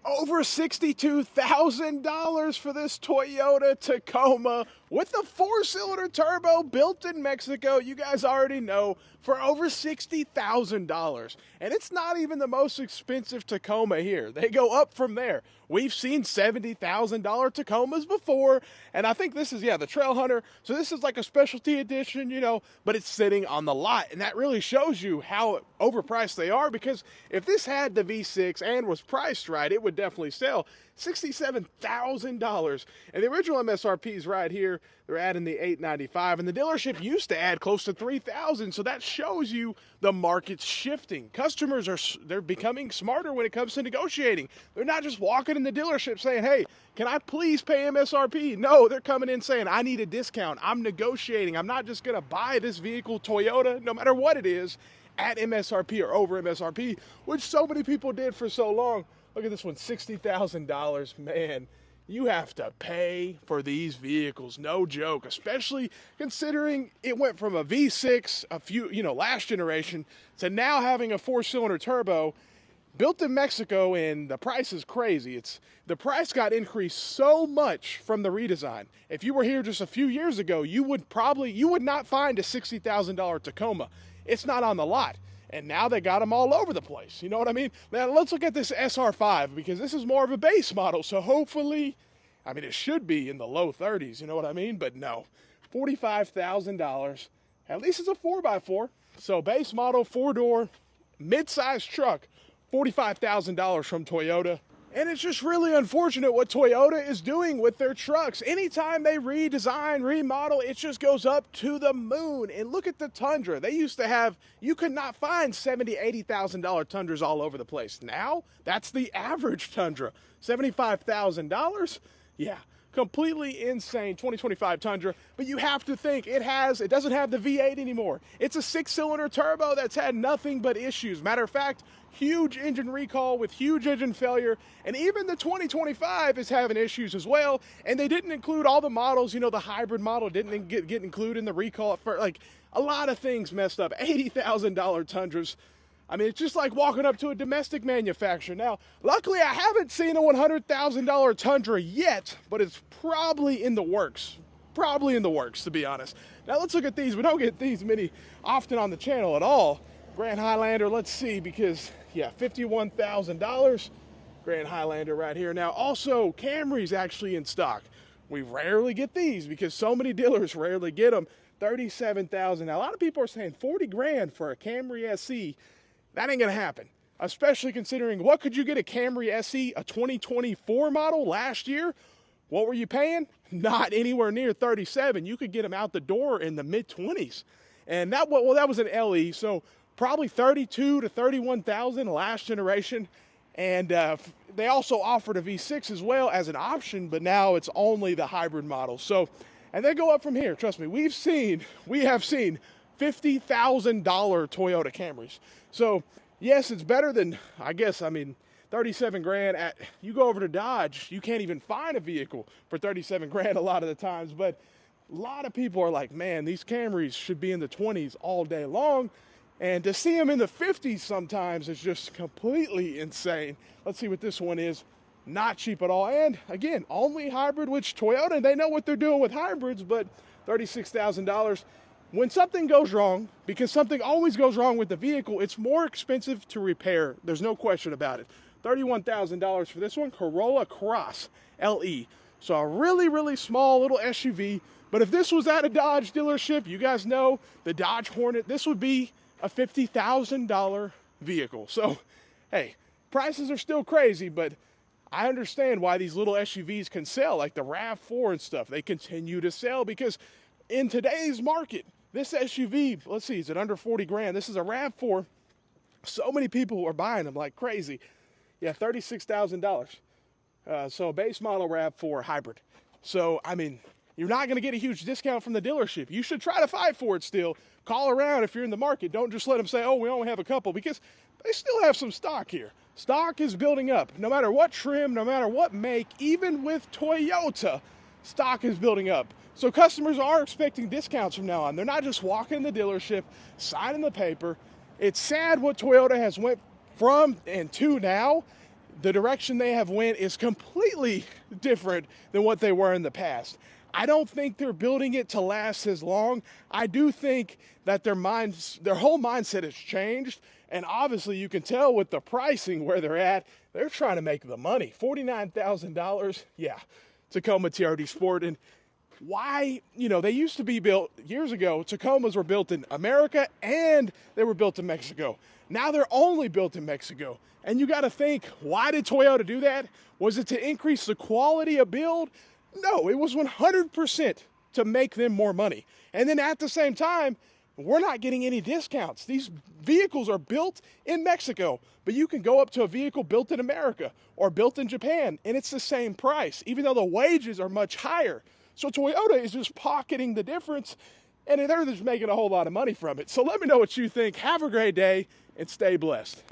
Over $62,000 for this Toyota Tacoma with the four-cylinder turbo built in Mexico. You guys already know, for over $60,000. And it's not even the most expensive Tacoma here. They go up from there. We've seen $70,000 Tacomas before, and I think this is, the Trailhunter. So this is like a specialty edition, but it's sitting on the lot. And that really shows you how overpriced they are, because if this had the V6 and was priced right, it would definitely sell. $67,000. And the original MSRP is right here. They're adding the $895, and the dealership used to add close to $3,000. So that shows you the market's shifting. Customers they're becoming smarter when it comes to negotiating. They're not just walking in the dealership saying, "Hey, can I please pay MSRP?" No, they're coming in saying, "I need a discount. I'm negotiating. I'm not just going to buy this vehicle, Toyota, no matter what it is, at MSRP or over MSRP," which so many people did for so long. Look at this one, $60,000. Man, you have to pay for these vehicles. No joke, especially considering it went from a V6 last generation to now having a four-cylinder turbo built in Mexico, and the price is crazy. The price got increased so much from the redesign. If you were here just a few years ago, you would not find a $60,000 Tacoma. It's not on the lot. And now they got them all over the place. You know what I mean? Now let's look at this SR5, because this is more of a base model. So hopefully, it should be in the low 30s. You know what I mean? But no, $45,000. At least it's a 4x4. So base model, four-door, mid-sized truck, $45,000 from Toyota. And it's just really unfortunate what Toyota is doing with their trucks. Anytime they redesign, remodel, it just goes up to the moon. And look at the Tundra. They used to have, you could not find $70,000, $80,000 Tundras all over the place. Now, that's the average Tundra. $75,000? Yeah, completely insane 2025 Tundra. But you have to think, it doesn't have the V8 anymore. It's a six-cylinder turbo that's had nothing but issues. Matter of fact, huge engine recall with huge engine failure, and even the 2025 is having issues as well. And they didn't include all the models. The hybrid model didn't get included in the recall. Like, a lot of things messed up. $80,000 Tundras. It's just like walking up to a domestic manufacturer. Now, luckily, I haven't seen a $100,000 Tundra yet, but it's probably in the works. Probably in the works, to be honest. Now, let's look at these. We don't get these many often on the channel at all. Grand Highlander, let's see, because, $51,000. Grand Highlander right here. Now, also, Camry's actually in stock. We rarely get these because so many dealers rarely get them. $37,000. Now, a lot of people are saying 40 grand for a Camry SE. That ain't gonna happen, especially considering what could you get a Camry SE, a 2024 model last year? What were you paying? Not anywhere near 37. You could get them out the door in the mid-20s. And that was an LE, so probably 32 to 31,000 last generation. And they also offered a V6 as well as an option, but now it's only the hybrid model. So, and they go up from here. Trust me, we have seen $50,000 Toyota Camrys. So yes, it's better than, 37 grand. You go over to Dodge, you can't even find a vehicle for 37 grand a lot of the times. But a lot of people are like, man, these Camrys should be in the 20s all day long. And to see them in the 50s sometimes is just completely insane. Let's see what this one is. Not cheap at all. And again, only hybrid, which Toyota, they know what they're doing with hybrids, but $36,000. When something goes wrong, because something always goes wrong with the vehicle, it's more expensive to repair. There's no question about it. $31,000 for this one, Corolla Cross LE. So a really, really small little SUV. But if this was at a Dodge dealership, you guys know the Dodge Hornet, this would be a $50,000 vehicle. So, hey, prices are still crazy, but I understand why these little SUVs can sell, like the RAV4 and stuff. They continue to sell because in today's market, this SUV, let's see, is it under 40 grand? This is a RAV4. So many people are buying them like crazy. Yeah, $36,000. So a base model RAV4 hybrid. So, you're not going to get a huge discount from the dealership. You should try to fight for it still. Call around if you're in the market. Don't just let them say, oh, we only have a couple, because they still have some stock here. Stock is building up. No matter what trim, no matter what make, even with Toyota, stock is building up. So customers are expecting discounts from now on. They're not just walking in the dealership, signing the paper. It's sad what Toyota has went from and to now. the direction they have went is completely different than what they were in the past. I don't think they're building it to last as long. I do think that their whole mindset has changed, and obviously you can tell with the pricing where they're at, they're trying to make the money. $49,000, yeah, Tacoma TRD Sport. And why, they used to be built years ago. Tacomas were built in America and they were built in Mexico. Now they're only built in Mexico. And you got to think, why did Toyota do that? Was it to increase the quality of build? No, it was 100% to make them more money. And then at the same time, we're not getting any discounts. These vehicles are built in Mexico, but you can go up to a vehicle built in America or built in Japan, and it's the same price, even though the wages are much higher. So Toyota is just pocketing the difference, and they're just making a whole lot of money from it. So let me know what you think. Have a great day, and stay blessed.